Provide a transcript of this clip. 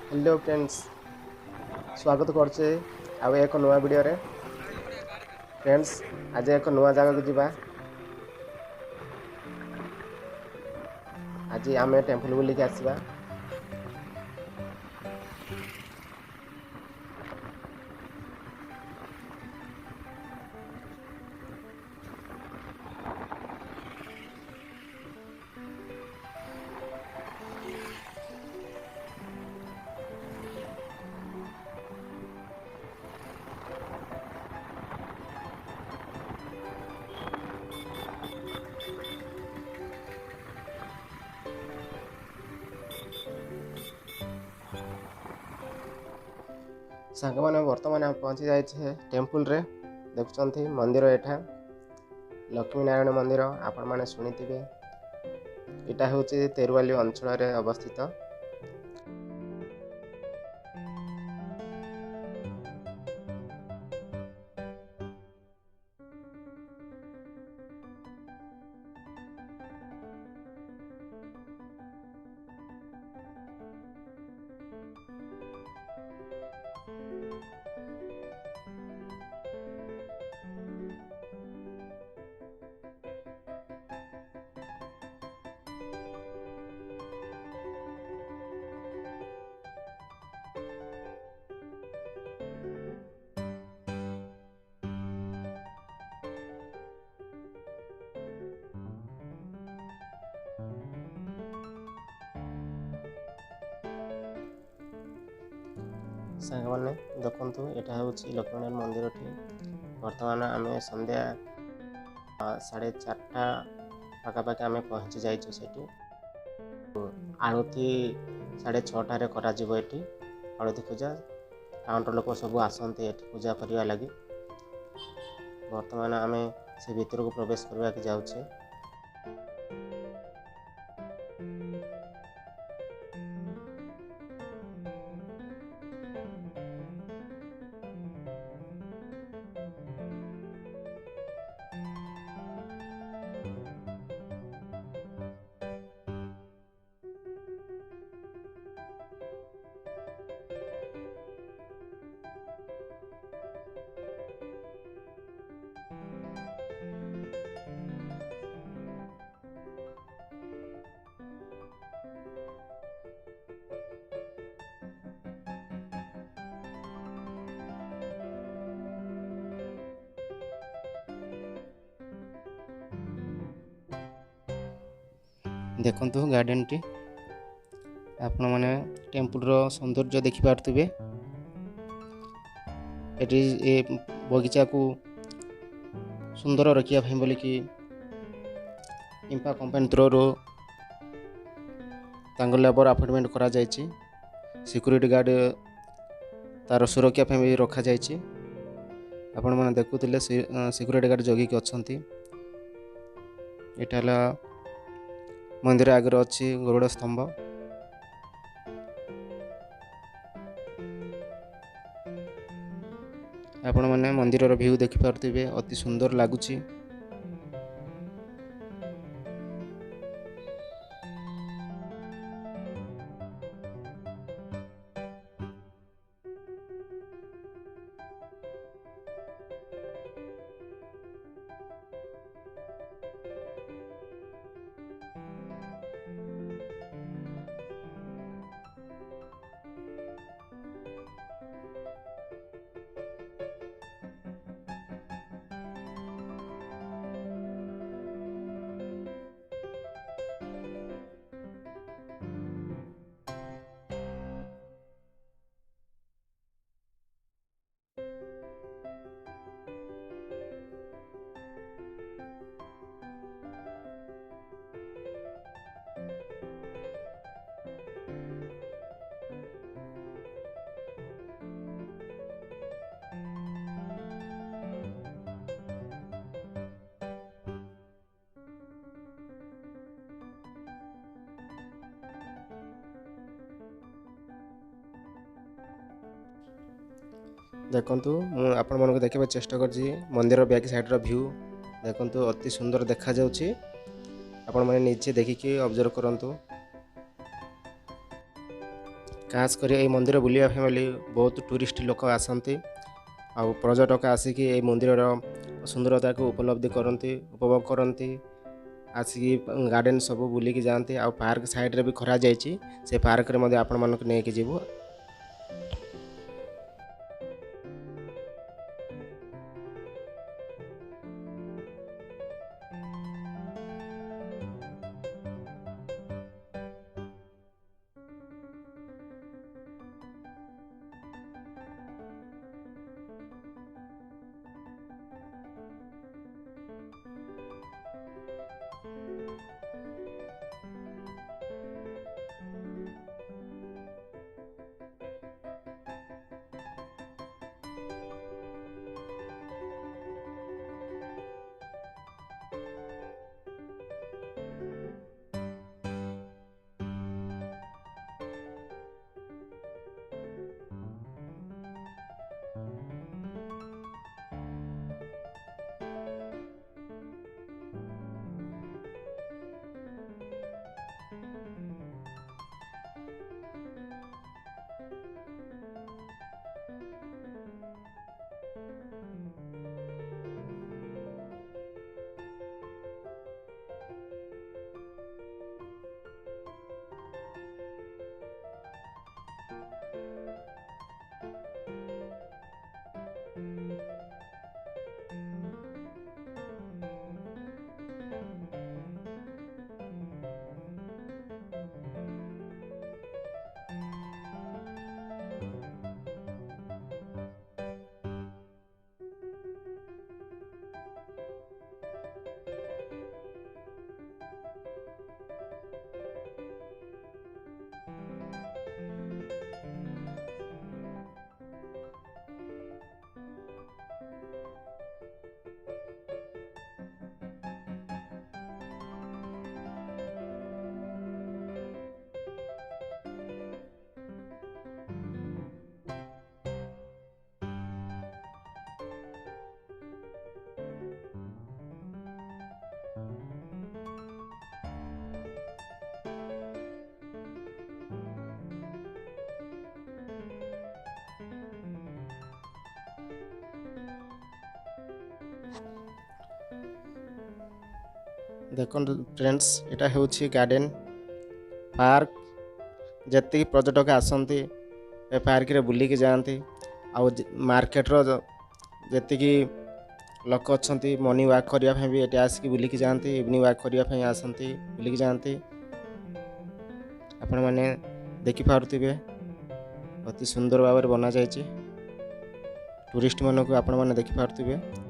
Hello friends, स्वागत करछे आउ एक नया वीडियो रे। फ्रेंड्स, आज एक नया जगह को जीवा। आज आमे टेम्पल बुली के आसीबा। सांग माने वर्तमान हम पहुंची जाए छे टेम्पल रे। देखुचंती मंदिर एठा लक्ष्मी नारायण मंदिर आपण माने सुनिथिबे। एटा होची तेरवाली अंचल रे अवस्थित। सांग माने देखंतु एटा होची लक्ष्मी नारायण मंदिर ठी। वर्तमान आमे संध्या 4:30 पाखापाखि आमे पहुँची जाइछु सेठी। आरती 6:30 रे करा जिवो एठी। आरती पूजा काउंटर लोक सब आसंती एठी पूजा करिया लागि। वर्तमान आमे से भीतर को प्रवेश करबा के जाउछे। देखंतु गार्डन टी आपण माने टेम्पल रो सौंदर्य देखि पारतबे। एटी ए बगीचा को सुंदर रखिया भाई बोली कि इंपा कंपनी थ्रो तांगर लेबर अपॉइंटमेंट करा जायछि। सिक्योरिटी गार्ड तार सुरक्षा पे भी रखा जायछि। आपण माने देखुतिले सिक्योरिटी गार्ड जगी के अछंती। एटाला मंदिर आगे अच्छी गरुड़ स्तंभ। आपण माने मंदिर व्यू देखि पारथिबे, अति सुंदर लागुची। देखंतु मु आपण मन को देखबा चेष्टा करछि मंदिर बैक साइड रो व्यू। देखंतु अति सुंदर देखा जाउछि। आपण माने नीचे देखि के ऑब्जर्व करंतु। खास कर ये मंदिर बुलिया बोली बहुत टूरिस्ट लोक आसती आउ पर्यटक आसिक ये मंदिर सुंदरता को उपलब्धि करती उपभोग करती आसिक गार्डन सब बुलिकी जाती आ पार्क साइड रे भी खरा जाइए से पार्क रे आपण मानक नहीं जीवु। देखो फ्रेंड्स यहाँ हूँ गार्डन पार्क जति पर्यटक आसती ए पार्क रे बुलिकी जाती आउ मार्केट रो जी लोक अच्छा मॉर्निंग वॉक करने भी ये आसिक बुलिकी जाती इवनिंग वॉक करने आसती बुलिकी जाती आपण मैंने देखिपे अति सुंदर भाव बना जाइए टूरिस्ट मानक आपण मैंने देखिपे।